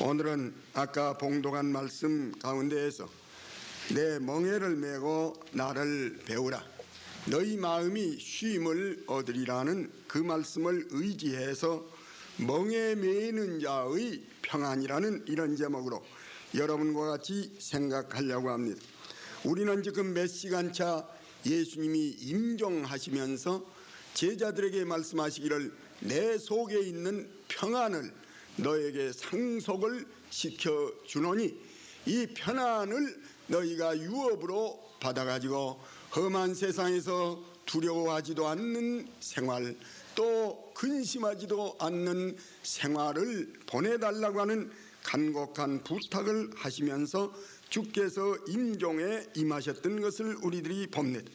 오늘은 아까 봉독한 말씀 가운데에서 내 멍에를 메고 나를 배우라, 너희 마음이 쉼을 얻으리라는 그 말씀을 의지해서 멍에 매이는 자의 평안이라는 이런 제목으로 여러분과 같이 생각하려고 합니다. 우리는 지금 몇 시간차 예수님이 임종하시면서 제자들에게 말씀하시기를 내 속에 있는 평안을 너에게 상속을 시켜주노니 이 편안을 너희가 유업으로 받아가지고 험한 세상에서 두려워하지도 않는 생활, 또 근심하지도 않는 생활을 보내달라고 하는 간곡한 부탁을 하시면서 주께서 임종에 임하셨던 것을 우리들이 봅니다.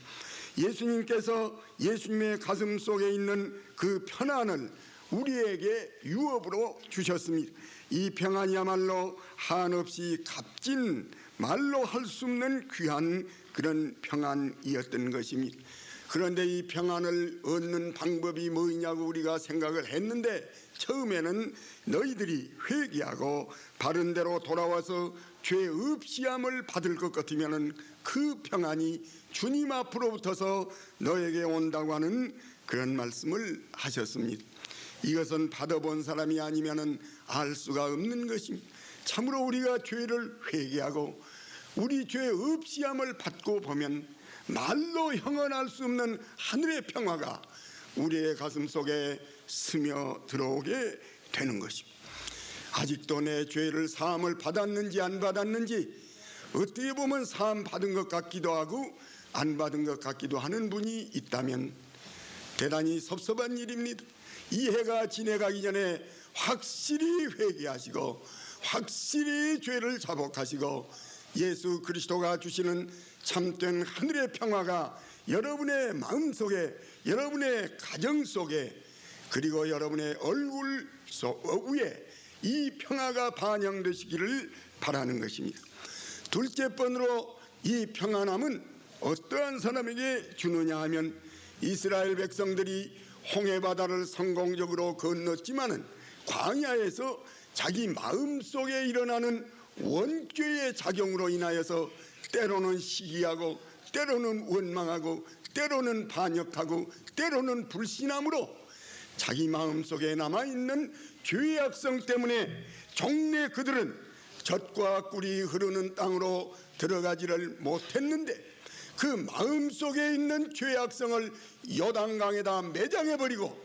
예수님께서 예수님의 가슴 속에 있는 그 편안을 우리에게 유업으로 주셨습니다. 이 평안이야말로 한없이 값진 말로 할 수 없는 귀한 그런 평안이었던 것입니다. 그런데 이 평안을 얻는 방법이 뭐냐고 우리가 생각을 했는데, 처음에는 너희들이 회개하고 바른 대로 돌아와서 죄 없이함을 받을 것 같으면 그 평안이 주님 앞으로부터서 너에게 온다고 하는 그런 말씀을 하셨습니다. 이것은 받아본 사람이 아니면 알 수가 없는 것입니다. 참으로 우리가 죄를 회개하고 우리 죄 없이함을 받고 보면 말로 형언할 수 없는 하늘의 평화가 우리의 가슴 속에 스며 들어오게 되는 것입니다. 아직도 내 죄를 사함을 받았는지 안 받았는지 어떻게 보면 사함 받은 것 같기도 하고 안 받은 것 같기도 하는 분이 있다면 대단히 섭섭한 일입니다. 이 해가 지나가기 전에 확실히 회개하시고 확실히 죄를 자복하시고 예수 그리스도가 주시는 참된 하늘의 평화가 여러분의 마음속에, 여러분의 가정 속에, 그리고 여러분의 얼굴 위에 이 평화가 반영되시기를 바라는 것입니다. 둘째 번으로 이 평안함은 어떠한 사람에게 주느냐 하면, 이스라엘 백성들이 홍해바다를 성공적으로 건넜지만은 광야에서 자기 마음속에 일어나는 원죄의 작용으로 인하여서 때로는 시기하고 때로는 원망하고 때로는 반역하고 때로는 불신함으로 자기 마음속에 남아있는 죄의 악성 때문에 종래 그들은 젖과 꿀이 흐르는 땅으로 들어가지를 못했는데, 그 마음속에 있는 죄의 악성을 요단강에다 매장해버리고,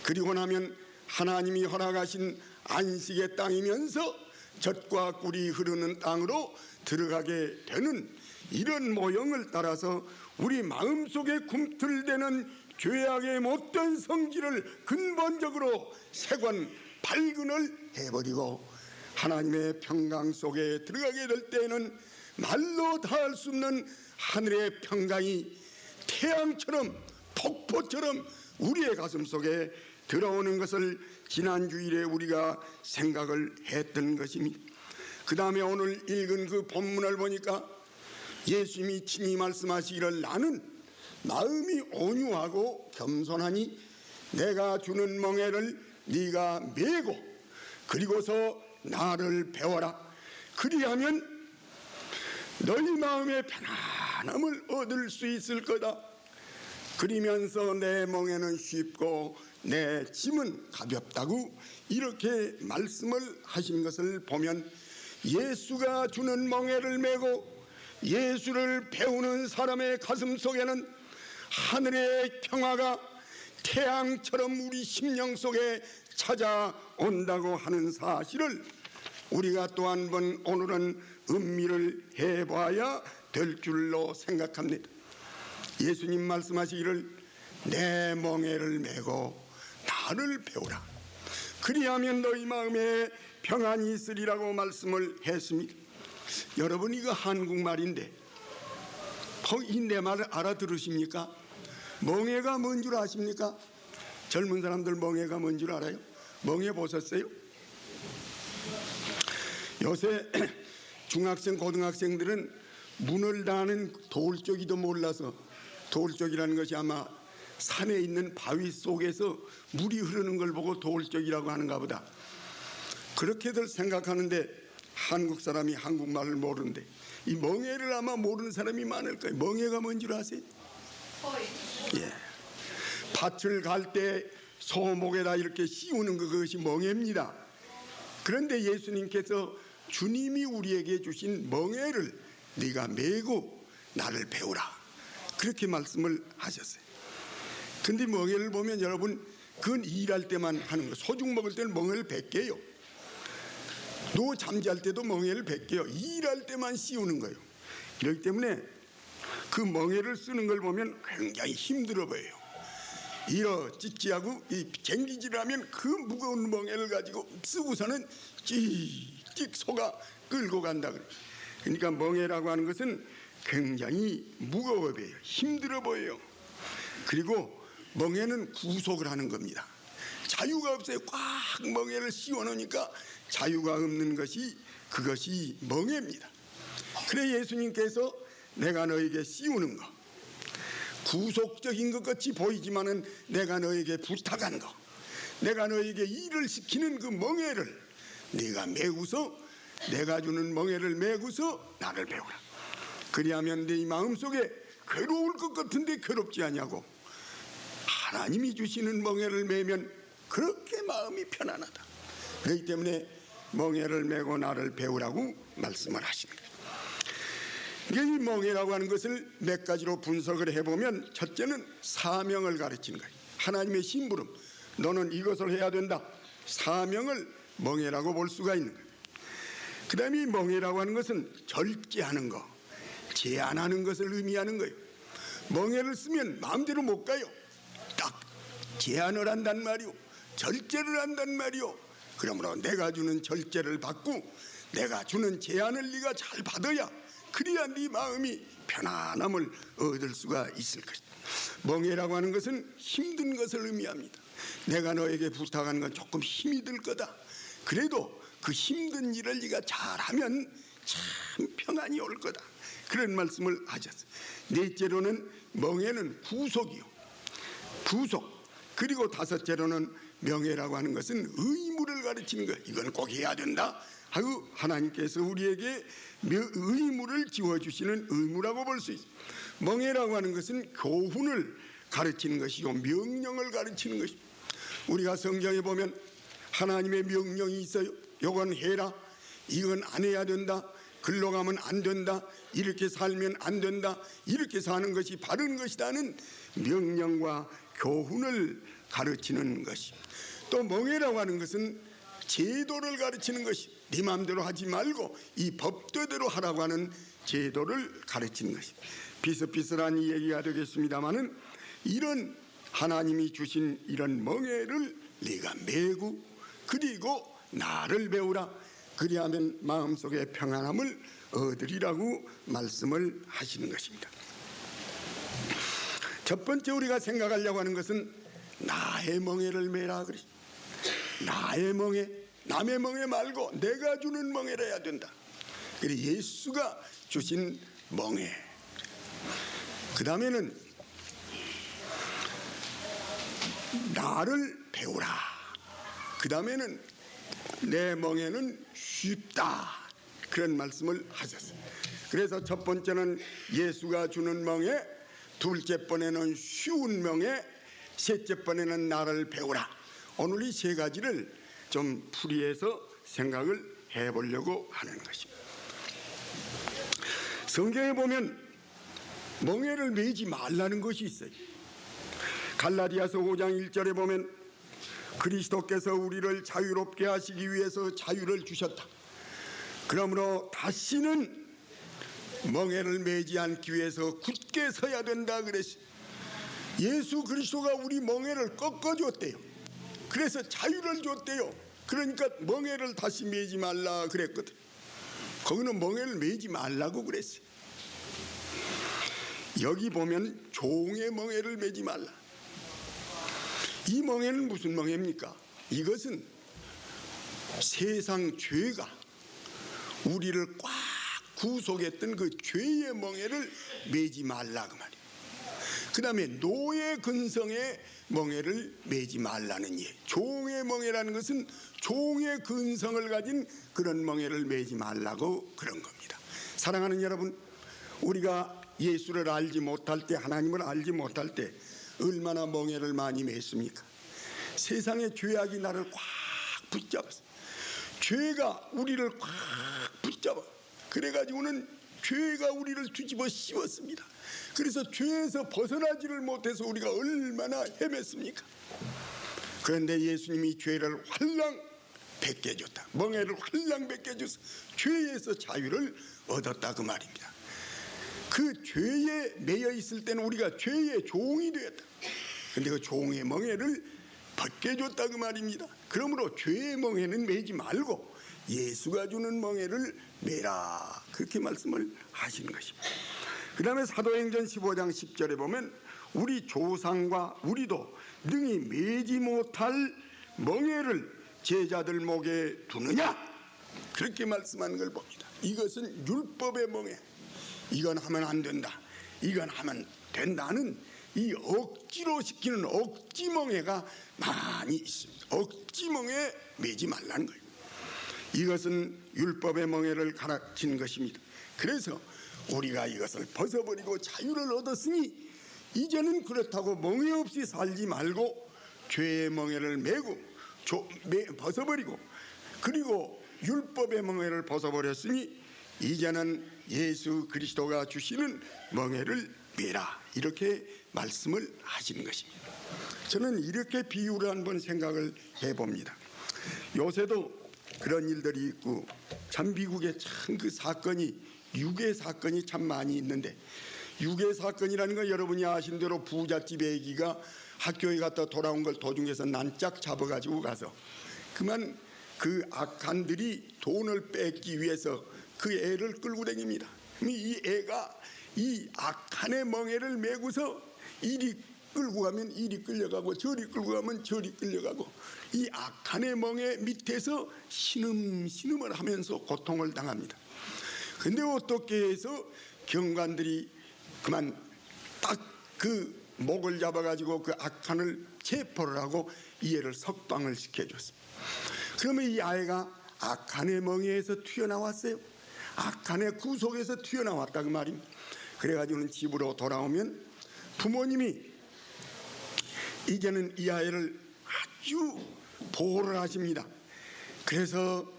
그리고 나면 하나님이 허락하신 안식의 땅이면서 젖과 꿀이 흐르는 땅으로 들어가게 되는 이런 모형을 따라서 우리 마음속에 꿈틀대는 죄악의 못된 성질을 근본적으로 세관 발근을 해버리고 하나님의 평강 속에 들어가게 될 때에는 말로 다할 수 없는 하늘의 평강이 태양처럼 폭포처럼 우리의 가슴 속에 들어오는 것을 지난 주일에 우리가 생각을 했던 것입니다. 그 다음에 오늘 읽은 그 본문을 보니까 예수님이 친히 말씀하시기를 나는 마음이 온유하고 겸손하니 내가 주는 멍에를 네가 메고 그리고서 나를 배워라. 그리하면 너희 마음의 편안함을 얻을 수 있을 거다. 그러면서 내 멍에는 쉽고 내 짐은 가볍다고 이렇게 말씀을 하신 것을 보면, 예수가 주는 멍에를 메고 예수를 배우는 사람의 가슴 속에는 하늘의 평화가 태양처럼 우리 심령 속에 찾아온다고 하는 사실을 우리가 또 한 번 오늘은 음미를 해봐야 될 줄로 생각합니다. 예수님 말씀하시기를 내 멍에를 메고 나를 배우라. 그리하면 너희 마음에 평안이 있으리라고 말씀을 했습니다. 여러분, 이거 한국말인데 이 내 말을 알아들으십니까? 멍에가 뭔 줄 아십니까? 젊은 사람들 멍에가 뭔 줄 알아요? 멍에 보셨어요? 요새 중학생 고등학생들은 문을 다는 돌적이도 몰라서, 돌적이라는 것이 아마 산에 있는 바위 속에서 물이 흐르는 걸 보고 돌적이라고 하는가 보다. 그렇게들 생각하는데 한국 사람이 한국말을 모르는데 이 멍에를 아마 모르는 사람이 많을 거예요. 멍에가 뭔 줄 아세요? 예. 밭을 갈 때 소목에다 이렇게 씌우는 그것이 멍에입니다. 그런데 예수님께서 주님이 우리에게 주신 멍에를 네가 메고 나를 배우라, 그렇게 말씀을 하셨어요. 근데 멍에를 보면 여러분, 그건 일할 때만 하는 거. 소죽 먹을 때는 멍에를 100개요. 누워 잠잘 때도 멍에를 100개요. 일할 때만 씌우는 거예요. 그렇기 때문에 그 멍에를 쓰는 걸 보면 굉장히 힘들어 보여요. 이러 찌찌하고 이 쟁기질하면 그 무거운 멍에를 가지고 쓰고서는 찍찍 속아 끌고 간다. 그러니까 멍에라고 하는 것은 굉장히 무거워 보여요. 힘들어 보여요. 그리고 멍에는 구속을 하는 겁니다. 자유가 없어요. 꽉 멍에를 씌워놓으니까 자유가 없는 것이, 그것이 멍에입니다. 그래 예수님께서 내가 너에게 씌우는 거, 구속적인 것 같이 보이지만은 내가 너에게 부탁한 거, 내가 너에게 일을 시키는 그 멍에를 네가 메고서, 내가 주는 멍에를 메고서 나를 배우라. 그리하면 네 마음속에 괴로울 것 같은데 괴롭지 않냐고. 하나님이 주시는 멍에를 메면 그렇게 마음이 편안하다. 그렇기 때문에 멍에를 메고 나를 배우라고 말씀을 하시는 거예요. 이 멍에라고 하는 것을 몇 가지로 분석을 해보면, 첫째는 사명을 가르치는 거예요. 하나님의 심부름, 너는 이것을 해야 된다. 사명을 멍에라고 볼 수가 있는 거예요. 그 다음에 이 멍에라고 하는 것은 절제하는 거, 제한하는 것을 의미하는 거예요. 멍에를 쓰면 마음대로 못 가요. 딱 제한을 한단 말이오, 절제를 한단 말이오. 그러므로 내가 주는 절제를 받고 내가 주는 제한을 네가 잘 받아야, 그래야 네 마음이 편안함을 얻을 수가 있을 것이다. 멍에라고 하는 것은 힘든 것을 의미합니다. 내가 너에게 부탁한 건 조금 힘이 들 거다. 그래도 그 힘든 일을 네가 잘하면 참 평안이 올 거다. 그런 말씀을 하셨어요. 넷째로는 멍에는 구속이요, 구속. 그리고 다섯째로는 명예라고 하는 것은 의무를 가르치는 거예요. 이건 꼭 해야 된다 하고 하나님께서 우리에게 의무를 지어주시는 의무라고 볼 수 있어요. 멍에라고 하는 것은 교훈을 가르치는 것이고 명령을 가르치는 것입니다. 우리가 성경에 보면 하나님의 명령이 있어요. 이건 해라, 이건 안 해야 된다, 글로 가면 안 된다, 이렇게 살면 안 된다, 이렇게 사는 것이 바른 것이라는 명령과 교훈을 가르치는 것입니다. 또 멍에라고 하는 것은 제도를 가르치는 것이, 네 마음대로 하지 말고 이 법도대로 하라고 하는 제도를 가르치는 것입니다. 비슷비슷한 얘기가 되겠습니다마는 이런 하나님이 주신 이런 멍에를 네가 메고 그리고 나를 배우라. 그리하면 마음속에 평안함을 얻으리라고 말씀을 하시는 것입니다. 첫 번째 우리가 생각하려고 하는 것은 나의 멍에를 메라 그래. 나의 멍에, 남의 멍에 말고 내가 주는 멍에를 해야 된다. 그래 예수가 주신 멍에. 그 다음에는 나를 배우라. 그 다음에는 내 멍에는 쉽다. 그런 말씀을 하셨어요. 그래서 첫 번째는 예수가 주는 멍에, 둘째 번에는 쉬운 멍에, 셋째 번에는 나를 배우라. 오늘 이 세 가지를 좀 풀이해서 생각을 해보려고 하는 것입니다. 성경에 보면 멍에를 메지 말라는 것이 있어요. 갈라디아서 5장 1절에 보면 그리스도께서 우리를 자유롭게 하시기 위해서 자유를 주셨다. 그러므로 다시는 멍에를 메지 않기 위해서 굳게 서야 된다 그랬어요. 예수 그리스도가 우리 멍에를 꺾어줬대요. 그래서 자유를 줬대요. 그러니까 멍에를 다시 메지 말라 그랬거든. 거기는 멍에를 메지 말라고 그랬어요. 여기 보면 종의 멍에를 메지 말라. 이 멍에는 무슨 멍에입니까? 이것은 세상 죄가 우리를 꽉 구속했던 그 죄의 멍에를 메지 말라 그 말이에요. 그 다음에 노예 근성의 멍에를 매지 말라는 예. 종의 멍에라는 것은 종의 근성을 가진 그런 멍에를 매지 말라고 그런 겁니다. 사랑하는 여러분, 우리가 예수를 알지 못할 때, 하나님을 알지 못할 때 얼마나 멍에를 많이 맸습니까? 세상의 죄악이 나를 꽉 붙잡았어. 죄가 우리를 꽉 붙잡아. 그래가지고는 죄가 우리를 뒤집어 씌웠습니다. 그래서 죄에서 벗어나지를 못해서 우리가 얼마나 헤맸습니까? 그런데 예수님이 죄를 활랑 벗겨줬다. 멍에를 활랑 벗겨줘서 죄에서 자유를 얻었다 그 말입니다. 그 죄에 매여 있을 때는 우리가 죄의 종이 되었다. 그런데 그 종의 멍에를 벗겨줬다 그 말입니다. 그러므로 죄의 멍에는 매지 말고 예수가 주는 멍에를 매라, 그렇게 말씀을 하시는 것입니다. 그 다음에 사도행전 15장 10절에 보면 우리 조상과 우리도 능히 매지 못할 멍에를 제자들 목에 두느냐, 그렇게 말씀하는 걸 봅니다. 이것은 율법의 멍에, 이건 하면 안 된다, 이건 하면 된다는 이 억지로 시키는 억지멍에가 많이 있습니다. 억지멍에 매지 말라는 거예요. 이것은 율법의 멍에를 가르치는 것입니다. 그래서 우리가 이것을 벗어버리고 자유를 얻었으니 이제는 그렇다고 멍에 없이 살지 말고 죄의 멍에를 메고 벗어버리고, 그리고 율법의 멍에를 벗어버렸으니 이제는 예수 그리스도가 주시는 멍에를 메라, 이렇게 말씀을 하시는 것입니다. 저는 이렇게 비유를 한번 생각을 해봅니다. 요새도 그런 일들이 있고, 참 미국에 참 그 사건이, 유괴 사건이 참 많이 있는데, 유괴 사건이라는 건 여러분이 아신 대로 부잣집 애기가 학교에 갔다 돌아온 걸 도중에서 난짝 잡아가지고 가서 그만 그 악한들이 돈을 뺏기 위해서 그 애를 끌고 다닙니다. 이 애가 이 악한의 멍에를 메고서 이리 끌고 가면 이리 끌려가고 저리 끌고 가면 저리 끌려가고, 이 악한의 멍에 밑에서 신음신음을 하면서 고통을 당합니다. 근데 어떻게 해서 경관들이 그만 딱 그 목을 잡아가지고 그 악한을 체포를 하고 이 애를 석방을 시켜줬습니다. 그러면 이 아이가 악한의 멍에에서 튀어나왔어요. 악한의 구속에서 튀어나왔다 그 말입니다. 그래가지고는 집으로 돌아오면 부모님이 이제는 이 아이를 아주 보호를 하십니다. 그래서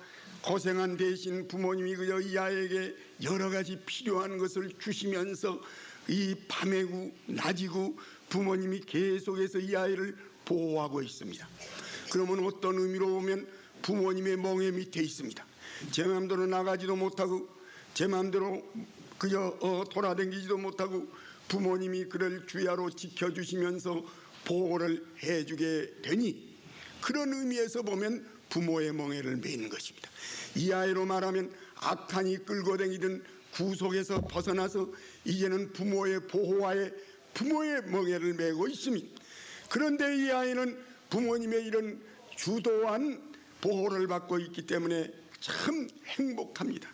고생한 대신 부모님이 그저 이 아이에게 여러 가지 필요한 것을 주시면서 이 밤에고 낮이고 부모님이 계속해서 이 아이를 보호하고 있습니다. 그러면 어떤 의미로 보면 부모님의 멍에 밑에 있습니다. 제 마음대로 나가지도 못하고 제 마음대로 그저 돌아다니지도 못하고 부모님이 그를 주야로 지켜주시면서 보호를 해주게 되니, 그런 의미에서 보면 부모의 멍에를 매는 것입니다. 이 아이로 말하면 악한이 끌고 다니던 구속에서 벗어나서 이제는 부모의 보호하에 부모의 멍에를 메고 있습니다. 그런데 이 아이는 부모님의 이런 주도한 보호를 받고 있기 때문에 참 행복합니다.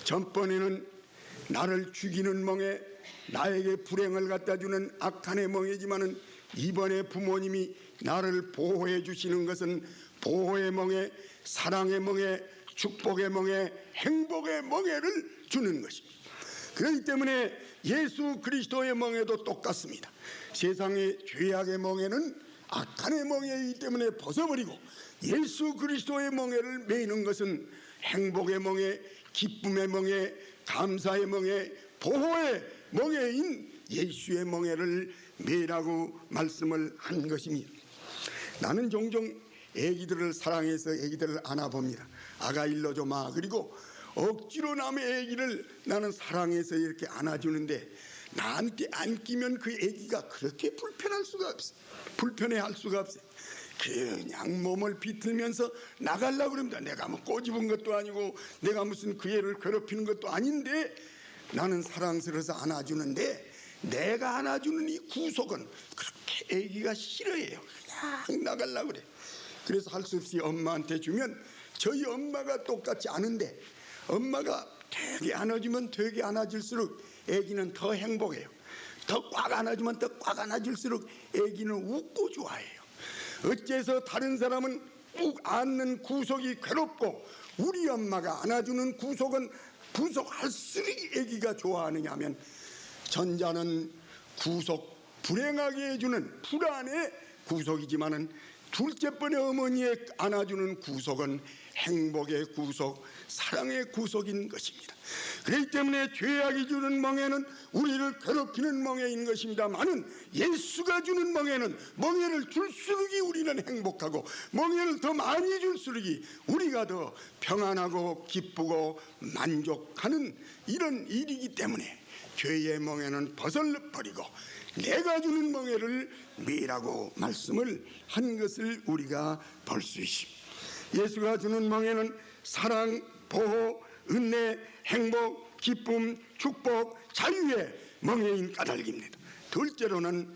전번에는 나를 죽이는 멍에, 나에게 불행을 갖다 주는 악한의 멍에지만은 이번에 부모님이 나를 보호해 주시는 것은 보호의 멍에, 사랑의 멍에, 축복의 멍에, 행복의 멍에를 주는 것입니다. 그렇기 때문에 예수 그리스도의 멍에도 똑같습니다. 세상의 죄악의 멍에는 악한의 멍에이기 때문에 벗어버리고 예수 그리스도의 멍에를 매는 것은 행복의 멍에, 기쁨의 멍에, 감사의 멍에, 보호의 멍에인 예수의 멍에를 매라고 말씀을 한 것입니다. 나는 종종 애기들을 사랑해서 애기들을 안아봅니다. 아가 일러줘 마. 그리고 억지로 남의 애기를 나는 사랑해서 이렇게 안아주는데, 나한테 안기면 그 애기가 그렇게 불편할 수가 없어요. 불편해할 수가 없어요. 그냥 몸을 비틀면서 나가려고 그럽니다. 내가 뭐 꼬집은 것도 아니고 내가 무슨 그 애를 괴롭히는 것도 아닌데 나는 사랑스러워서 안아주는데, 내가 안아주는 이 구속은 그렇게 애기가 싫어해요. 그냥 나가려고 그래. 그래서 할 수 없이 엄마한테 주면 저희 엄마가 똑같지 않은데, 엄마가 되게 안아주면 되게 안아줄수록 애기는 더 행복해요. 더 꽉 안아주면 더 꽉 안아줄수록 아기는 웃고 좋아해요. 어째서 다른 사람은 꾹 안는 구석이 괴롭고 우리 엄마가 안아주는 구석은 구석할수록 아기가 좋아하느냐 하면, 전자는 구석 불행하게 해주는 불안의 구석이지만은 둘째 번의 어머니의 안아주는 구석은 행복의 구석, 사랑의 구석인 것입니다. 그렇기 때문에 죄악이 주는 멍에는 우리를 괴롭히는 멍에인 것입니다만은, 예수가 주는 멍에는 멍에를 줄수록이 우리는 행복하고 멍에를 더 많이 줄수록이 우리가 더 평안하고 기쁘고 만족하는 이런 일이기 때문에 죄의 멍에는 벗어버리고 내가 주는 멍에를 매라고 말씀을 한 것을 우리가 볼 수 있습니다. 예수가 주는 멍에는 사랑, 보호, 은혜, 행복, 기쁨, 축복, 자유의 멍에인 까닭입니다. 둘째로는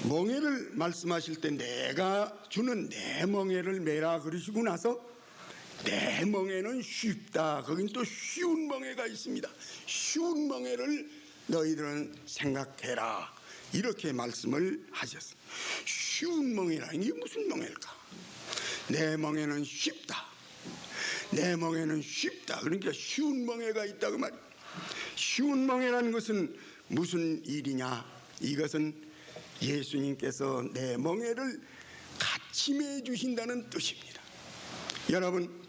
멍에를 말씀하실 때 내가 주는 내 멍에를 매라 그러시고 나서 내 멍에는 쉽다, 거긴 또 쉬운 멍에가 있습니다. 쉬운 멍에를 너희들은 생각해라, 이렇게 말씀을 하셨어요. 쉬운 멍에라는 게 무슨 멍에일까? 내 멍에는 쉽다, 내 멍에는 쉽다, 그러니까 쉬운 멍에가 있다고 말이에요. 쉬운 멍에라는 것은 무슨 일이냐? 이것은 예수님께서 내 멍에를 같이 매주신다는 뜻입니다. 여러분,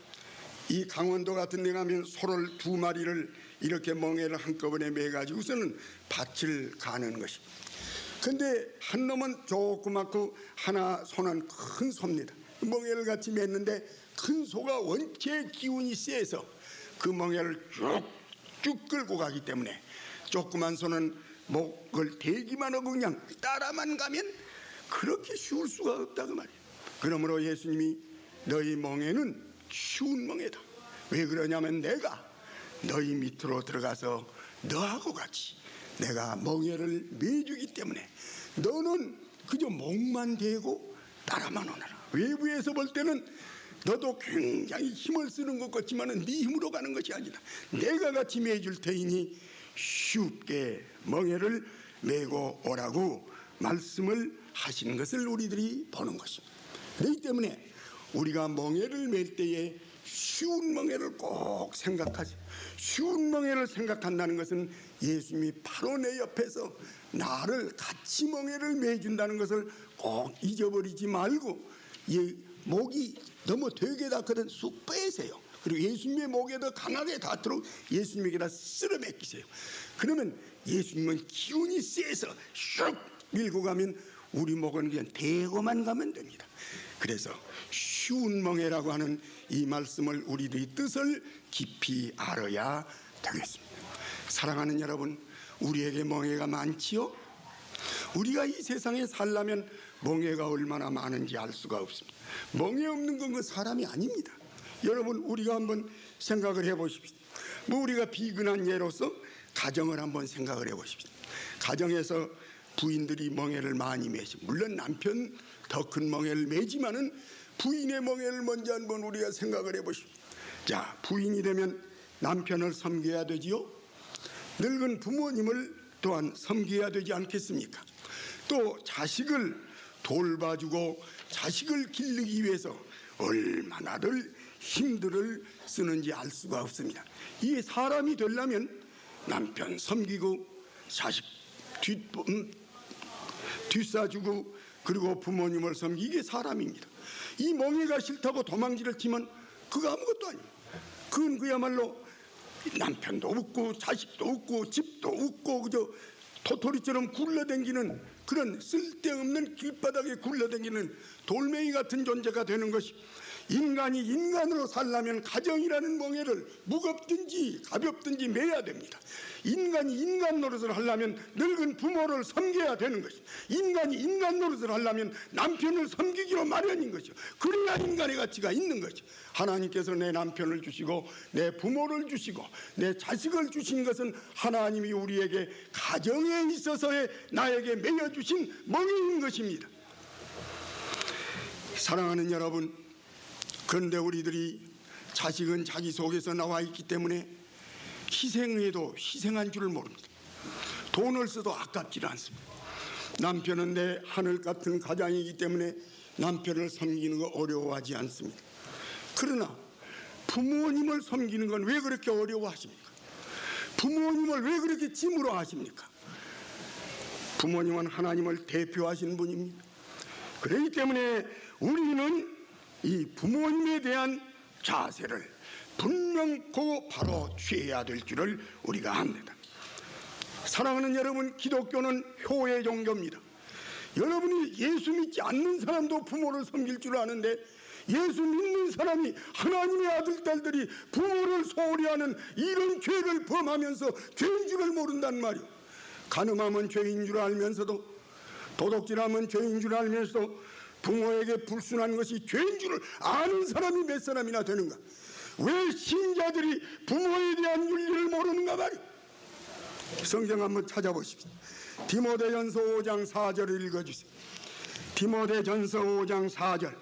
이 강원도 같은 데 가면 소를 2마리를 이렇게 멍에를 한꺼번에 매가지고서는 밭을 가는 것입니다. 근데 한 놈은 조그맣고 하나 소는 큰 소입니다. 멍에를 같이 맸는데 큰 소가 원체 기운이 세서 그 멍에를 쭉쭉 끌고 가기 때문에 조그만 소는 목을 대기만 하고 그냥 따라만 가면 그렇게 쉬울 수가 없다고 말이에요. 그러므로 예수님이 너희 멍에는 쉬운 멍에다. 왜 그러냐면 내가 너희 밑으로 들어가서 너하고 같이 내가 멍에를 매주기 때문에 너는 그저 목만 대고 따라만 오너라. 외부에서 볼 때는 너도 굉장히 힘을 쓰는 것 같지만 네 힘으로 가는 것이 아니다. 내가 같이 매줄 테이니 쉽게 멍에를 메고 오라고 말씀을 하시는 것을 우리들이 보는 것입니다. 그렇기 때문에 우리가 멍에를 맬 때에 쉬운 멍에를 꼭 생각하지. 쉬운 멍에를 생각한다는 것은 예수님이 바로 내 옆에서 나를 같이 멍에를 매준다는 것을 꼭 잊어버리지 말고, 목이 너무 되게 닿거든 쑥 빼세요. 그리고 예수님의 목에 더 강하게 닿도록 예수님에게다 쓸어 맡기세요. 그러면 예수님은 기운이 세서 슉 밀고 가면 우리 목은 그냥 대고만 가면 됩니다. 그래서 쉬운 멍에라고 하는 이 말씀을 우리들이 뜻을 깊이 알아야 되겠습니다. 사랑하는 여러분, 우리에게 멍에가 많지요? 우리가 이 세상에 살려면 멍에가 얼마나 많은지 알 수가 없습니다. 멍에 없는 건 그 사람이 아닙니다. 여러분, 우리가 한번 생각을 해보십시오. 우리가 비근한 예로서 가정을 한번 생각을 해보십시오. 가정에서 부인들이 멍에를 많이 매시, 물론 남편 더 큰 멍에를 매지만은 부인의 멍에를 먼저 한번 우리가 생각을 해보십시오. 자, 부인이 되면 남편을 섬겨야 되지요. 늙은 부모님을 또한 섬겨야 되지 않겠습니까? 또 자식을 돌봐주고 자식을 기르기 위해서 얼마나들 힘들을 쓰는지 알 수가 없습니다. 이 사람이 되려면 남편 섬기고 자식 뒷사주고 그리고 부모님을 섬기기, 이게 사람입니다. 이 멍에가 싫다고 도망질을 치면 그거 아무것도 아니에요. 그건 그야말로 남편도 없고 자식도 없고 집도 없고 그저 도토리처럼 굴러다니는 그런 쓸데없는 길바닥에 굴러다니는 돌멩이 같은 존재가 되는 것이, 인간이 인간으로 살려면 가정이라는 멍에를 무겁든지 가볍든지 매야 됩니다. 인간이 인간 노릇을 하려면 늙은 부모를 섬겨야 되는 것이, 인간이 인간 노릇을 하려면 남편을 섬기기로 마련인 것이죠. 그래야 인간의 가치가 있는 것이죠. 하나님께서 내 남편을 주시고 내 부모를 주시고 내 자식을 주신 것은 하나님이 우리에게 가정에 있어서의 나에게 매여주신 멍에인 것입니다. 사랑하는 여러분, 그런데 우리들이 자식은 자기 속에서 나와 있기 때문에 희생해도 희생한 줄을 모릅니다. 돈을 써도 아깝지 않습니다. 남편은 내 하늘 같은 가장이기 때문에 남편을 섬기는 거 어려워하지 않습니다. 그러나 부모님을 섬기는 건 왜 그렇게 어려워하십니까? 부모님을 왜 그렇게 짐으로 하십니까? 부모님은 하나님을 대표하시는 분입니다. 그렇기 때문에 우리는 이 부모님에 대한 자세를 분명코 바로 취해야 될 줄을 우리가 압니다. 사랑하는 여러분, 기독교는 효의 종교입니다. 여러분이 예수 믿지 않는 사람도 부모를 섬길 줄 아는데 예수 믿는 사람이 하나님의 아들, 딸들이 부모를 소홀히 하는 이런 죄를 범하면서 죄인 줄을 모른단 말이오. 간음하면 죄인 줄 알면서도, 도둑질하면 죄인 줄 알면서도 부모에게 불순한 것이 죄인 줄을 아는 사람이 몇 사람이나 되는가? 왜 신자들이 부모에 대한 윤리를 모르는가 말이오. 성경 한번 찾아보십시오. 디모데전서 5장 4절을 읽어주세요. 디모데전서 5장 4절.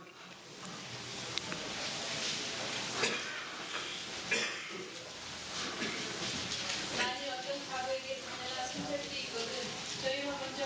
만일 어떤 과부에게 자녀나 손자들이 있거든 저희가 먼저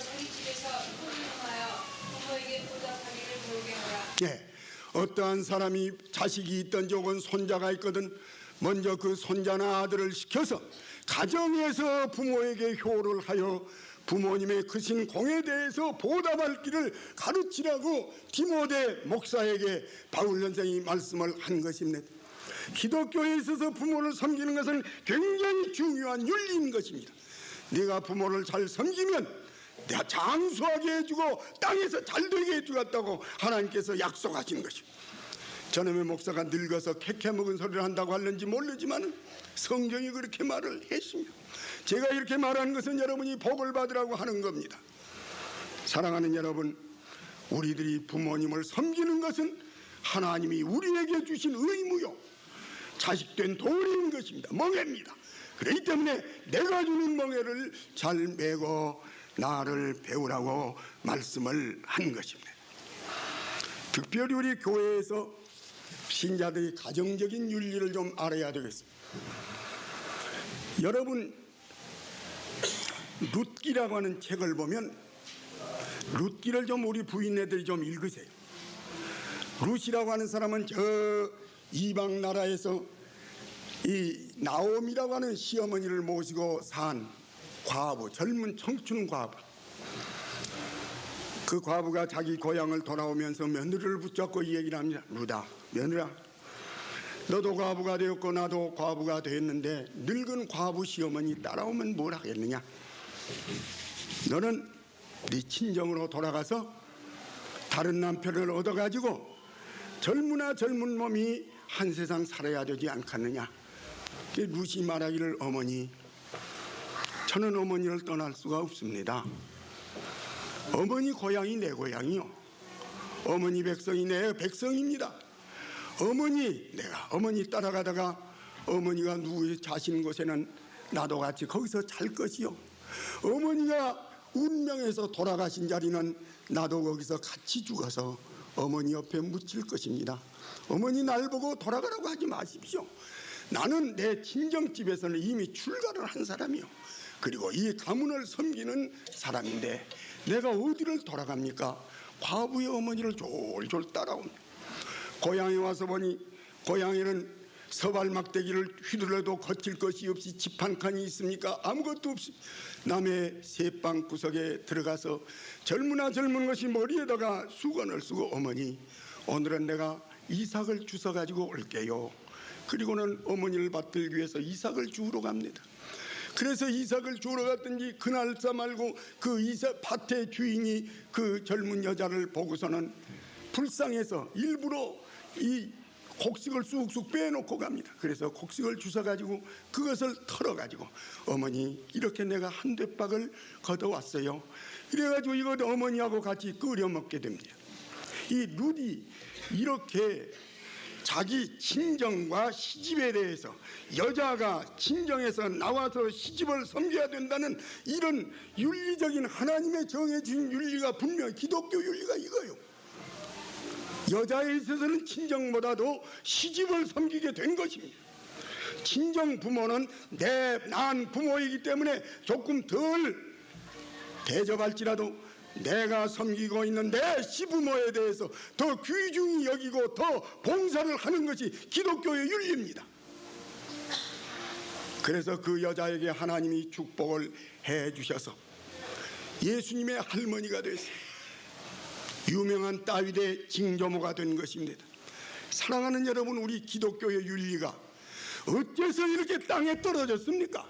자기 집에서 혼인하여 부모에게 보답하기를 배우게 하라. 예, 어떠한 사람이 자식이 있든지 혹은 손자가 있거든 먼저 그 손자나 아들을 시켜서 가정에서 부모에게 효를 하여 부모님의 크신 공에 대해서 보답할 길을 가르치라고 디모데 목사에게 바울 선생이 말씀을 한 것입니다. 기독교에 있어서 부모를 섬기는 것은 굉장히 중요한 윤리인 것입니다. 네가 부모를 잘 섬기면 내가 장수하게 해주고 땅에서 잘 되게 해주겠다고 하나님께서 약속하신 것입니다. 저놈의 목사가 늙어서 캐캐먹은 소리를 한다고 하는지 모르지만 성경이 그렇게 말을 했습니다. 제가 이렇게 말하는 것은 여러분이 복을 받으라고 하는 겁니다. 사랑하는 여러분, 우리들이 부모님을 섬기는 것은 하나님이 우리에게 주신 의무요, 자식된 도리인 것입니다. 멍해입니다. 그렇기 때문에 내가 주는 멍해를 잘 메고 나를 배우라고 말씀을 한 것입니다. 특별히 우리 교회에서 신자들이 가정적인 윤리를 좀 알아야 되겠습니다. 여러분, 룻기라고 하는 책을 보면 룻기를 좀 우리 부인네들이 좀 읽으세요. 룻이라고 하는 사람은 저 이방 나라에서 이 나옴이라고 하는 시어머니를 모시고 산 과부, 젊은 청춘 과부. 그 과부가 자기 고향을 돌아오면서 며느리를 붙잡고 이 얘기를 합니다. 루다, 며느라, 너도 과부가 되었고 나도 과부가 되었는데 늙은 과부 시어머니 따라오면 뭘 하겠느냐? 너는 네 친정으로 돌아가서 다른 남편을 얻어가지고 젊으나 젊은 몸이 한 세상 살아야 되지 않겠느냐? 루시 말하기를, 어머니, 저는 어머니를 떠날 수가 없습니다. 어머니 고향이 내 고향이요, 어머니 백성이 내 백성입니다. 어머니, 내가 어머니 따라가다가 어머니가 누구 자신 곳에는 나도 같이 거기서 잘 것이요, 어머니가 운명에서 돌아가신 자리는 나도 거기서 같이 죽어서 어머니 옆에 묻힐 것입니다. 어머니 날 보고 돌아가라고 하지 마십시오. 나는 내 친정집에서는 이미 출가를 한 사람이요, 그리고 이 가문을 섬기는 사람인데 내가 어디를 돌아갑니까? 과부의 어머니를 졸졸 따라옵니다. 고향에 와서 보니 고향에는 서발막대기를 휘둘러도 거칠 것이 없이 집 한 칸이 있습니까? 아무것도 없이 남의 새방 구석에 들어가서 젊으나 젊은 것이 머리에다가 수건을 쓰고, 어머니, 오늘은 내가 이삭을 주워 가지고 올게요. 그리고는 어머니를 받들기 위해서 이삭을 주우러 갑니다. 그래서 이삭을 주우러 갔더니 그날자 말고 그 이삭 밭의 주인이 그 젊은 여자를 보고서는 불쌍해서 일부러 이 곡식을 쑥쑥 빼놓고 갑니다. 그래서 곡식을 주워가지고 그것을 털어가지고, 어머니, 이렇게 내가 한 대박을 걷어왔어요. 이래가지고 이걸 어머니하고 같이 끓여 먹게 됩니다. 이 룻이 이렇게 자기 친정과 시집에 대해서, 여자가 친정에서 나와서 시집을 섬겨야 된다는 이런 윤리적인 하나님의 정해진 윤리가 분명히 기독교 윤리가 이거예요. 여자에 있어서는 친정보다도 시집을 섬기게 된 것입니다. 친정 부모는 내 낳은 부모이기 때문에 조금 덜 대접할지라도 내가 섬기고 있는 내 시부모에 대해서 더 귀중히 여기고 더 봉사를 하는 것이 기독교의 윤리입니다. 그래서 그 여자에게 하나님이 축복을 해 주셔서 예수님의 할머니가 됐어요. 유명한 다윗의 징조모가 된 것입니다. 사랑하는 여러분, 우리 기독교의 윤리가 어째서 이렇게 땅에 떨어졌습니까?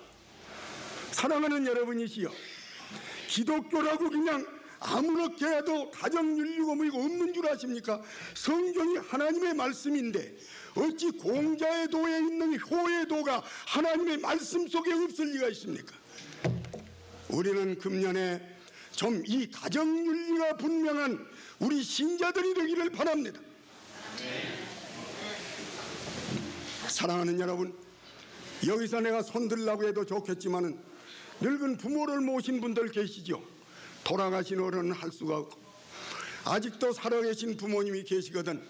사랑하는 여러분이시여, 기독교라고 그냥 아무렇게 해도 가정윤리고 뭐 이거 없는 줄 아십니까? 성경이 하나님의 말씀인데 어찌 공자의 도에 있는 효의 도가 하나님의 말씀 속에 없을 리가 있습니까? 우리는 금년에 좀 이 가정윤리가 분명한 우리 신자들이 되기를 바랍니다. 사랑하는 여러분, 여기서 내가 손들라고 해도 좋겠지만은 늙은 부모를 모신 분들 계시죠? 돌아가신 어른은 할 수가 없고 아직도 살아계신 부모님이 계시거든.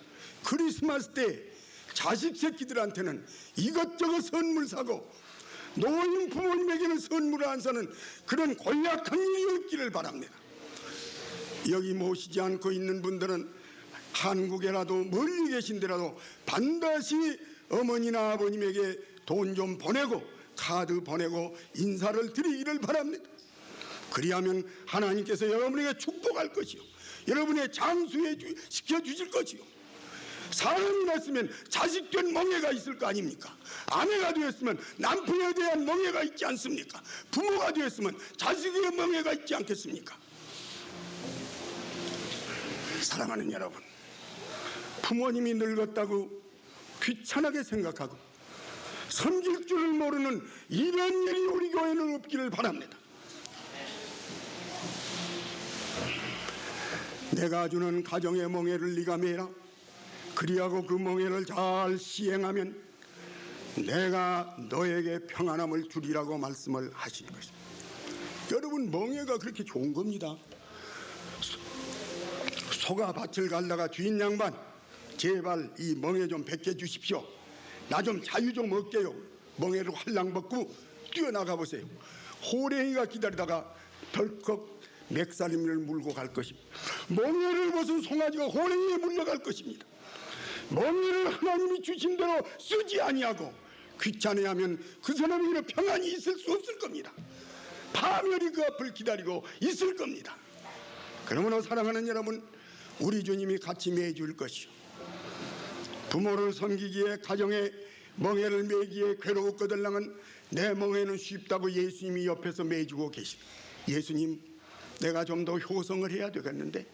크리스마스 때 자식 새끼들한테는 이것저것 선물 사고 노인 부모님에게는 선물을 안 사는 그런 고약한 일이 없기를 바랍니다. 여기 모시지 않고 있는 분들은 한국에라도 멀리 계신데라도 반드시 어머니나 아버님에게 돈 좀 보내고 카드 보내고 인사를 드리기를 바랍니다. 그리하면 하나님께서 여러분에게 축복할 것이요, 여러분의 장수에 시켜주실 것이요, 사람이 났으면 자식된 멍해가 있을 거 아닙니까? 아내가 되었으면 남편에 대한 멍해가 있지 않습니까? 부모가 되었으면 자식의 멍해가 있지 않겠습니까? 사랑하는 여러분, 부모님이 늙었다고 귀찮게 생각하고 섬길 줄을 모르는 이런 일이 우리 교회는 없기를 바랍니다. 내가 주는 가정의 멍에를 네가 메라. 그리하고 그 멍에를 잘 시행하면 내가 너에게 평안함을 주리라고 말씀을 하시는 것입니다. 여러분, 멍에가 그렇게 좋은 겁니다. 소가 밭을 갈다가 주인 양반, 제발 이 멍에 좀 벗겨 주십시오. 나 좀 자유 좀 얻게요. 멍에를 활랑 벗고 뛰어나가 보세요. 호랭이가 기다리다가 덜컥 맥살림을 물고 갈 것입니다. 멍에를 벗은 송아지가 호랭이에 물려갈 것입니다. 멍에를 하나님이 주신 대로 쓰지 아니하고 귀찮아하면 그 사람에게는 평안이 있을 수 없을 겁니다. 파멸이 그 앞을 기다리고 있을 겁니다. 그러므로 사랑하는 여러분, 우리 주님이 같이 매줄 것이요, 부모를 섬기기에 가정에 멍에를 매기에 괴로웠거들랑은 내 멍에는 쉽다고 예수님이 옆에서 매주고 계십니다. 예수님, 내가 좀 더 효성을 해야 되겠는데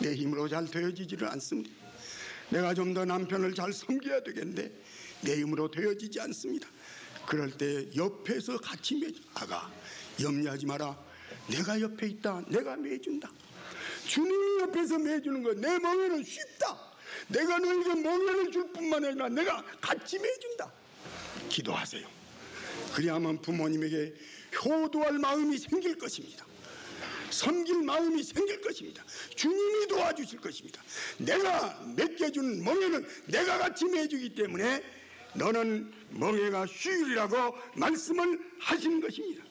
내 힘으로 잘 되어지지를 않습니다. 내가 좀 더 남편을 잘 섬겨야 되겠는데 내 힘으로 되어지지 않습니다. 그럴 때 옆에서 같이 매주. 아가, 염려하지 마라. 내가 옆에 있다. 내가 매준다. 주님이 옆에서 매주는 거, 내 멍에는 쉽다. 내가 너에게 멍에를 줄 뿐만 아니라 내가 같이 매준다. 기도하세요. 그리하면 부모님에게 효도할 마음이 생길 것입니다. 섬길 마음이 생길 것입니다. 주님이 도와주실 것입니다. 내가 맡겨준 멍에는 내가 같이 매주기 때문에 너는 멍에가 쉬우리라고 말씀을 하시는 것입니다.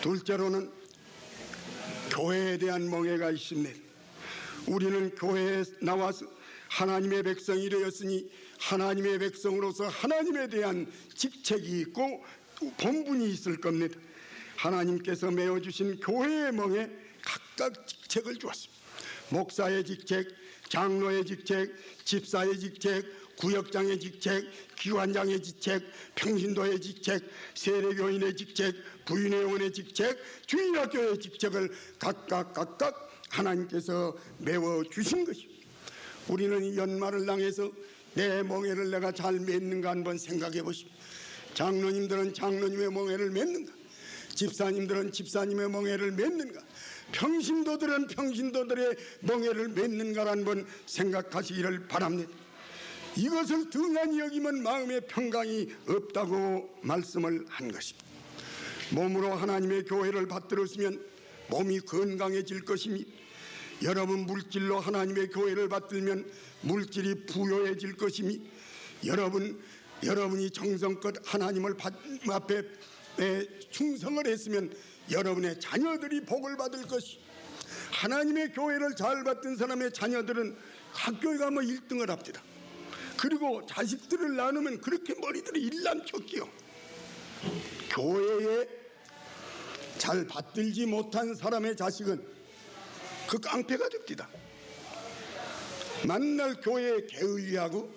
둘째로는 교회에 대한 멍에가 있습니다. 우리는 교회에 나와서 하나님의 백성이 되었으니 하나님의 백성으로서 하나님에 대한 직책이 있고 본분이 있을 겁니다. 하나님께서 메어주신 교회의 멍에 각각 직책을 주었습니다. 목사의 직책, 장로의 직책, 집사의 직책, 구역장의 직책, 기관장의 직책, 평신도의 직책, 세례교인의 직책, 부인회원의 직책, 주일학교의 직책을 각각 하나님께서 메워주신 것입니다. 우리는 이 연말을 향해서 내 멍에를 내가 잘 맺는가 한번 생각해 보십시오. 장로님들은 장로님의 멍에를 맺는가? 집사님들은 집사님의 멍에를 맺는가? 평신도들은 평신도들의 멍에를 맺는가 한번 생각하시기를 바랍니다. 이것을 등한히 여기면 마음의 평강이 없다고 말씀을 한 것입니다. 몸으로 하나님의 교회를 받들었으면 몸이 건강해질 것입니다. 여러분, 물질로 하나님의 교회를 받들면 물질이 부요해질 것입니다. 여러분이 정성껏 하나님을 앞에 충성을 했으면 여러분의 자녀들이 복을 받을 것이. 하나님의 교회를 잘 받던 사람의 자녀들은 학교에 가면 1등을 합니다. 그리고 자식들을 낳으면 그렇게 머리들이 일남촉기요. 교회에 잘 받들지 못한 사람의 자식은 그 깡패가 됩니다. 만날 교회에 게을리하고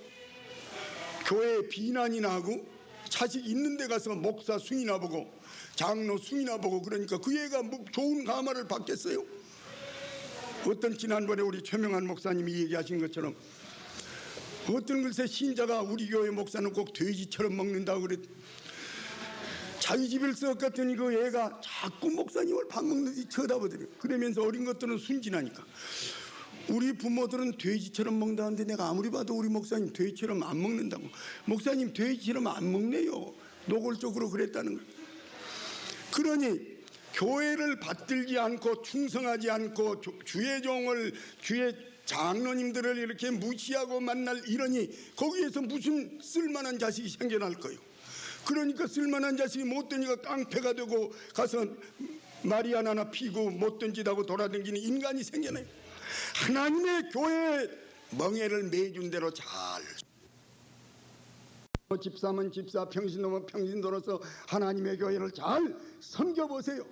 교회에 비난이나 하고 자식 있는 데 가서 목사 숭이나 보고 장로 숭이나 보고 그러니까 그 애가 뭐 좋은 가마를 받겠어요? 어떤 지난번에 우리 최명한 목사님이 얘기하신 것처럼 어떤 글쎄 신자가 우리 교회 목사는 꼭 돼지처럼 먹는다고 그랬. 자기 집을 썩었더니 그 애가 자꾸 목사님을 밥 먹는지 쳐다보더래요. 그러면서 어린 것들은 순진하니까 우리 부모들은 돼지처럼 먹는다는데 내가 아무리 봐도 우리 목사님 돼지처럼 안 먹는다고. 목사님 돼지처럼 안 먹네요. 노골적으로 그랬다는 거예요. 그러니 교회를 받들지 않고 충성하지 않고 주의 종을 주의 장로님들을 이렇게 무시하고 만날 이러니 거기에서 무슨 쓸만한 자식이 생겨날 거예요. 그러니까 쓸만한 자식이 못 되니까 깡패가 되고 가서 말이 하나 피고 못 던지다고 돌아다니는 인간이 생겨나요. 하나님의 교회에 멍에를 매준 대로 잘 집사면 집사, 평신도면 평신도로서 하나님의 교회를 잘 섬겨보세요.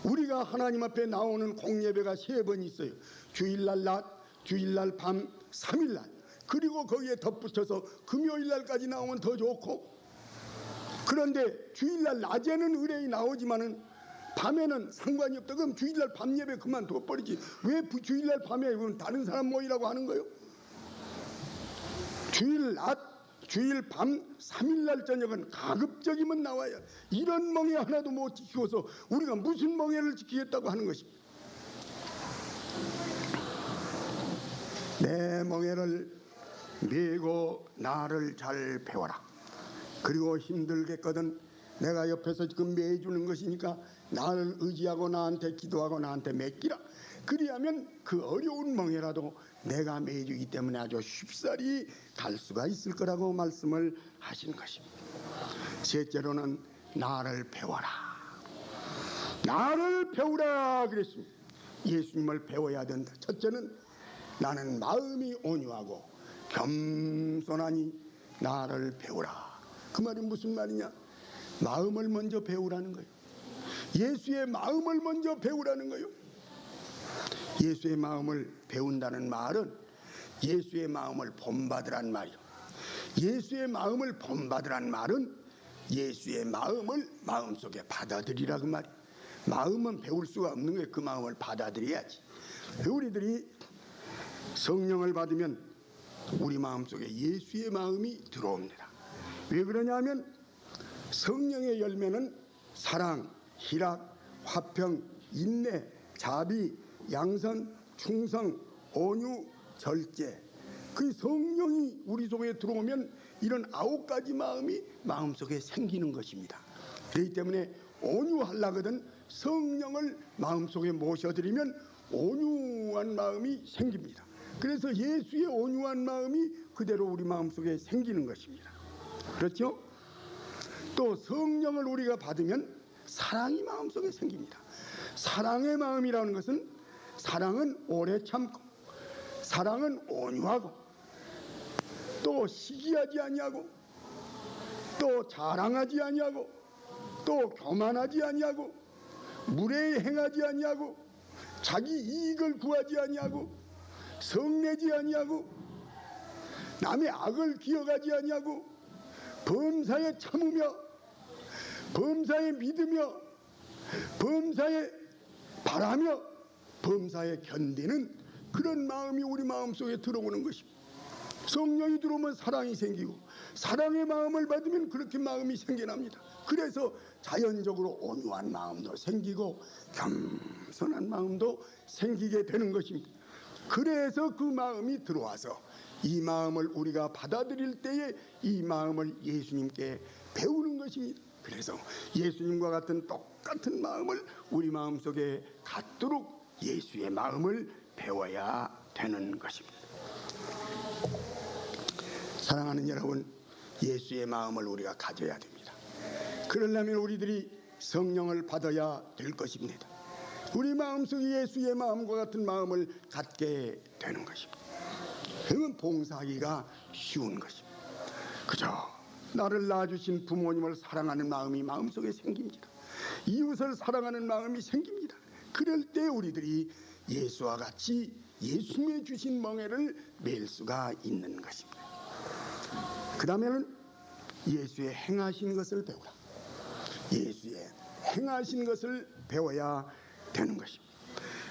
우리가 하나님 앞에 나오는 공예배가 3번 있어요. 주일날 낮, 주일날 밤, 3일날. 그리고 거기에 덧붙여서 금요일날까지 나오면 더 좋고. 그런데 주일날 낮에는 의뢰이 나오지만은 밤에는 상관이 없다. 그럼 주일날 밤 예배 그만둬버리지. 왜 주일날 밤에 다른 사람 모이라고 하는 거예요? 주일 낮, 주일 밤, 3일날 저녁은 가급적이면 나와야. 이런 멍에 하나도 못 지키고서 우리가 무슨 멍에를 지키겠다고 하는 것입니다. 내 멍에를 메고 나를 잘 배워라. 그리고 힘들겠거든 내가 옆에서 지금 매주는 것이니까 나를 의지하고 나한테 기도하고 나한테 맡기라. 그리하면 그 어려운 멍에라도 내가 매주기 때문에 아주 쉽사리 갈 수가 있을 거라고 말씀을 하신 것입니다. 셋째로는 나를 배워라. 나를 배우라 그랬습니다. 예수님을 배워야 된다. 첫째는 나는 마음이 온유하고 겸손하니 나를 배우라. 그 말이 무슨 말이냐? 마음을 먼저 배우라는 거예요. 예수의 마음을 먼저 배우라는 거예요. 예수의 마음을 배운다는 말은 예수의 마음을 본받으란 말이요. 예수의 마음을 본받으란 말은 예수의 마음을 마음속에 받아들이라 그 말이에요. 마음은 배울 수가 없는 거예요. 그 마음을 받아들여야지. 우리들이 성령을 받으면 우리 마음속에 예수의 마음이 들어옵니다. 왜 그러냐면 성령의 열매는 사랑, 희락, 화평, 인내, 자비, 양선, 충성, 온유, 절제. 그 성령이 우리 속에 들어오면 이런 9가지 마음이 마음속에 생기는 것입니다. 그렇기 때문에 온유하려거든 성령을 마음속에 모셔드리면 온유한 마음이 생깁니다. 그래서 예수의 온유한 마음이 그대로 우리 마음속에 생기는 것입니다. 그렇죠? 또 성령을 우리가 받으면 사랑이 마음속에 생깁니다. 사랑의 마음이라는 것은 사랑은 오래 참고 사랑은 온유하고 또 시기하지 아니하고 또 자랑하지 아니하고 또 교만하지 아니하고 무례히 행하지 아니하고 자기 이익을 구하지 아니하고 성내지 아니하고 남의 악을 기억하지 아니하고 범사에 참으며 범사에 믿으며 범사에 바라며 범사에 견디는 그런 마음이 우리 마음속에 들어오는 것입니다. 성령이 들어오면 사랑이 생기고 사랑의 마음을 받으면 그렇게 마음이 생겨납니다. 그래서 자연적으로 온유한 마음도 생기고 겸손한 마음도 생기게 되는 것입니다. 그래서 그 마음이 들어와서 이 마음을 우리가 받아들일 때에 이 마음을 예수님께 배우는 것입니다. 그래서 예수님과 같은 똑같은 마음을 우리 마음속에 갖도록 예수의 마음을 배워야 되는 것입니다. 사랑하는 여러분, 예수의 마음을 우리가 가져야 됩니다. 그러려면 우리들이 성령을 받아야 될 것입니다. 우리 마음속에 예수의 마음과 같은 마음을 갖게 되는 것입니다. 그건 봉사하기가 쉬운 것입니다. 그저 나를 낳아주신 부모님을 사랑하는 마음이 마음속에 생깁니다. 이웃을 사랑하는 마음이 생깁니다. 그럴 때 우리들이 예수와 같이 예수님이 주신 멍에를 맬 수가 있는 것입니다. 그 다음에는 예수의 행하신 것을 배우라. 예수의 행하신 것을 배워야 되는 것입니다.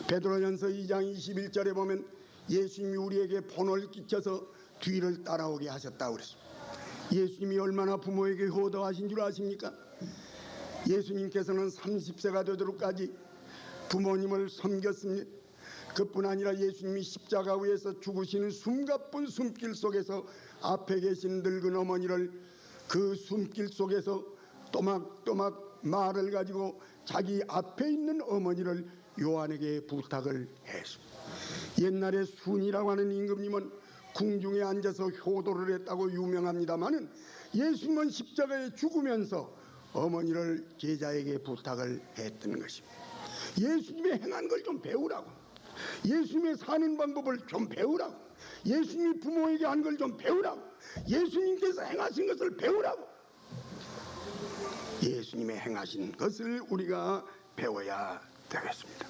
베드로전서 2장 21절에 보면 예수님이 우리에게 본을 끼쳐서 뒤를 따라오게 하셨다고 그랬습니다. 예수님이 얼마나 부모에게 효도하신 줄 아십니까? 예수님께서는 30세가 되도록까지 부모님을 섬겼습니다. 그뿐 아니라 예수님이 십자가 위에서 죽으시는 숨가쁜 숨길 속에서 앞에 계신 늙은 어머니를 그 숨길 속에서 또막또막 말을 가지고 자기 앞에 있는 어머니를 요한에게 부탁을 했습니다. 옛날에 순이라고 하는 임금님은 궁중에 앉아서 효도를 했다고 유명합니다마는 예수님은 십자가에 죽으면서 어머니를 제자에게 부탁을 했던 것입니다. 예수님의 행한 걸 좀 배우라고. 예수님의 사는 방법을 좀 배우라고. 예수님이 부모에게 한 걸 좀 배우라고. 예수님께서 행하신 것을 배우라고. 예수님의 행하신 것을 우리가 배워야 되겠습니다.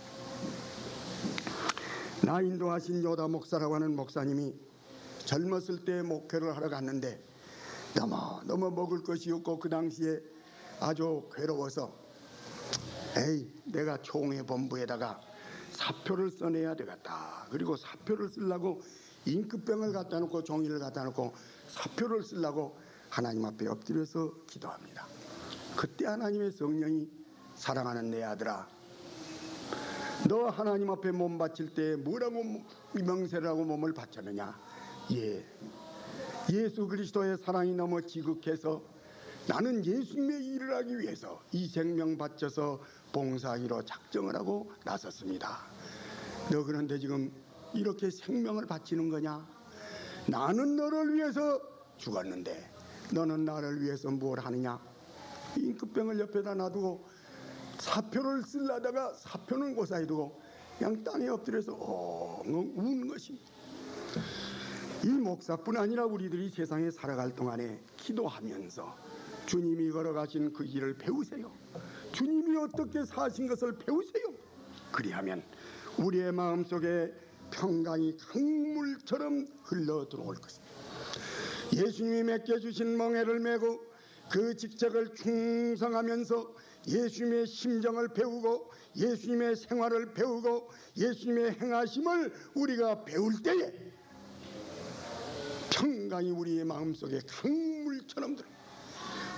나 인도하신 요다 목사라고 하는 목사님이 젊었을 때 목회를 하러 갔는데 너무 먹을 것이 없고 그 당시에 아주 괴로워서 내가 총회 본부에다가 사표를 써내야 되겠다. 그리고 사표를 쓰려고 인크병을 갖다 놓고 종이를 갖다 놓고 사표를 쓰려고 하나님 앞에 엎드려서 기도합니다. 그때 하나님의 성령이 사랑하는 내 아들아, 너 하나님 앞에 몸 바칠 때 뭐라고 명세를 하고 몸을 바쳤느냐? 예수 그리스도의 사랑이 너무 지극해서 나는 예수님의 일을 하기 위해서 이 생명 바쳐서 봉사하기로 작정을 하고 나섰습니다. 너 그런데 지금 이렇게 생명을 바치는 거냐? 나는 너를 위해서 죽었는데 너는 나를 위해서 뭘 하느냐? 잉크병을 옆에다 놔두고 사표를 쓰려다가 사표는 고사해 두고 그냥 땅에 엎드려서 엉엉 우는 것입니다. 이 목사뿐 아니라 우리들이 세상에 살아갈 동안에 기도하면서 주님이 걸어가신 그 길을 배우세요. 주님이 어떻게 사신 것을 배우세요. 그리하면 우리의 마음속에 평강이 강물처럼 흘러 들어올 것입니다. 예수님이 맡겨주신 멍에를 메고 그 직책을 충성하면서 예수님의 심정을 배우고 예수님의 생활을 배우고 예수님의 행하심을 우리가 배울 때에 평강이 우리의 마음속에 강물처럼 들어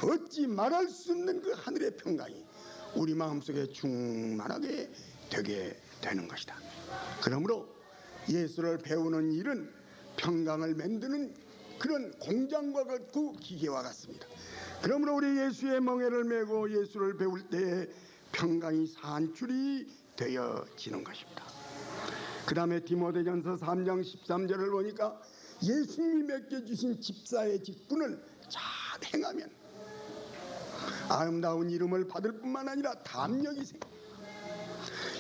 어찌 말할 수 없는 그 하늘의 평강이 우리 마음속에 충만하게 되게 되는 것이다. 그러므로 예수를 배우는 일은 평강을 만드는 그런 공장과 같고 기계와 같습니다. 그러므로 우리 예수의 멍에를 메고 예수를 배울 때에 평강이 산출이 되어지는 것입니다. 그 다음에 디모데전서 3장 13절을 보니까 예수님이 맡겨주신 집사의 직분을 잘 행하면 아름다운 이름을 받을 뿐만 아니라 담력이 생깁니다.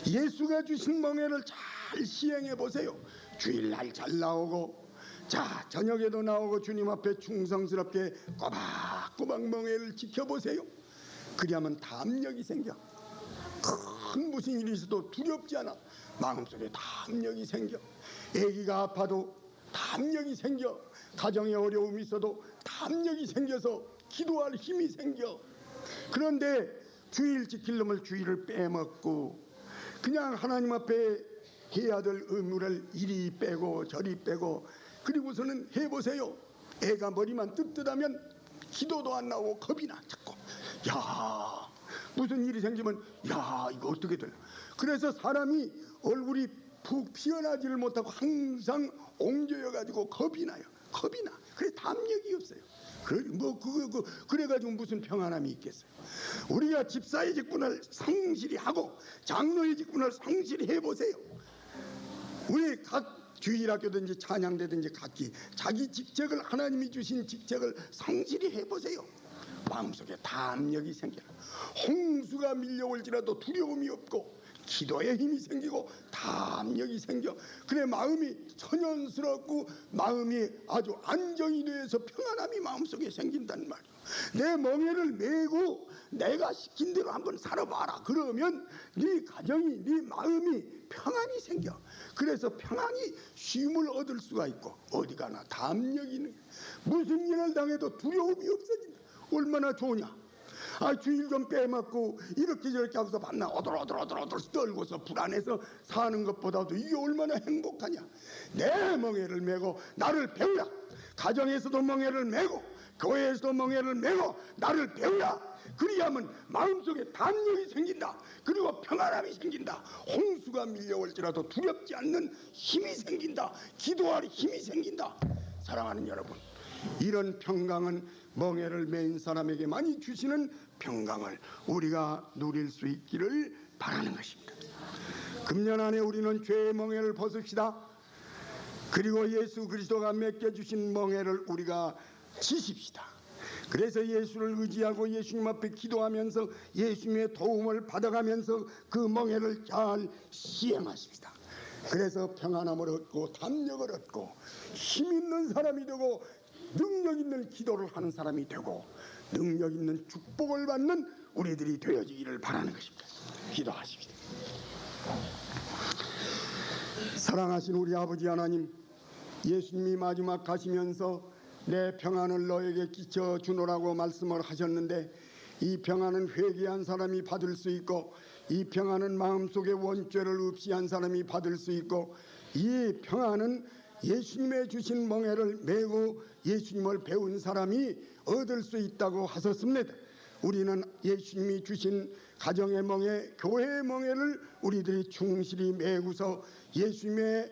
예수가 주신 멍에를 잘 시행해 보세요. 주일날 잘 나오고 저녁에도 나오고 주님 앞에 충성스럽게 꼬박꼬박 멍에를 지켜보세요. 그리하면 담력이 생겨. 큰 무슨 일이 있어도 두렵지 않아. 마음속에 담력이 생겨. 아기가 아파도 담력이 생겨. 가정에 어려움이 있어도 담력이 생겨서 기도할 힘이 생겨. 그런데 주일 지킬 놈을 주일을 빼먹고 그냥 하나님 앞에 해야 될 의무를 이리 빼고 저리 빼고 그리고서는 해보세요. 애가 머리만 뜨뜻하면 기도도 안 나오고 겁이 나. 자꾸 무슨 일이 생기면 이거 어떻게 돼. 그래서 사람이 얼굴이 푹 피어나지를 못하고 항상 옹조여가지고 겁이 나요. 겁이 나. 그래서 담력이 없어요. 그래가지고 무슨 평안함이 있겠어요. 우리가 집사의 직분을 성실히 하고 장로의 직분을 성실히 해보세요. 우리 각 주일학교든지 찬양대든지 각기 자기 직책을, 하나님이 주신 직책을 성실히 해보세요. 마음속에 담력이 생겨. 홍수가 밀려올지라도 두려움이 없고 기도에 힘이 생기고 담력이 생겨. 그래 마음이 천연스럽고 마음이 아주 안정이 되어서 평안함이 마음속에 생긴단 말이야. 내 멍에를 메고 내가 시킨 대로 한번 살아봐라. 그러면 네 가정이, 네 마음이 평안이 생겨. 그래서 평안이 쉼을 얻을 수가 있고 어디 가나 담력이 있는, 무슨 일을 당해도 두려움이 없어진다. 얼마나 좋으냐. 주일 좀 빼먹고 이렇게 저렇게 하고서 밤낮 오돌오돌 떨고서 불안해서 사는 것보다도 이게 얼마나 행복하냐. 내 멍에를 메고 나를 배우라. 가정에서도 멍에를 메고 교회에서도 멍에를 메고 나를 배우라. 그리하면 마음속에 담력이 생긴다. 그리고 평안함이 생긴다. 홍수가 밀려올지라도 두렵지 않는 힘이 생긴다. 기도할 힘이 생긴다. 사랑하는 여러분, 이런 평강은 멍에를 메인 사람에게 많이 주시는 평강을 우리가 누릴 수 있기를 바라는 것입니다. 금년 안에 우리는 죄의 멍에를 벗읍시다. 그리고 예수 그리스도가 맡겨주신 멍에를 우리가 지십시다. 그래서 예수를 의지하고 예수님 앞에 기도하면서 예수님의 도움을 받아가면서 그 멍에를 잘 시행하십시다. 그래서 평안함을 얻고 담력을 얻고 힘 있는 사람이 되고 능력 있는 기도를 하는 사람이 되고 능력 있는 축복을 받는 우리들이 되어지기를 바라는 것입니다. 기도하십시다. 사랑하신 우리 아버지 하나님, 예수님이 마지막 가시면서 내 평안을 너에게 끼쳐 주노라고 말씀을 하셨는데, 이 평안은 회개한 사람이 받을 수 있고, 이 평안은 마음속에 원죄를 없이 한 사람이 받을 수 있고, 이 평안은 예수님의 주신 멍에를 메고 예수님을 배운 사람이 얻을 수 있다고 하셨습니다. 우리는 예수님이 주신 가정의 멍에, 교회의 멍에를 우리들이 충실히 메고서 예수님의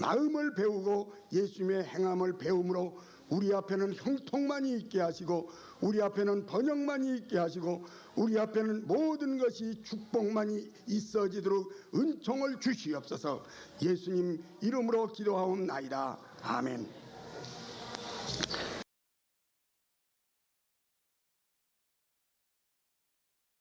마음을 배우고 예수님의 행함을 배움으로 우리 앞에는 형통만이 있게 하시고 우리 앞에는 번영만이 있게 하시고 우리 앞에는 모든 것이 축복만이 있어지도록 은총을 주시옵소서. 예수님 이름으로 기도하옵나이다. 아멘.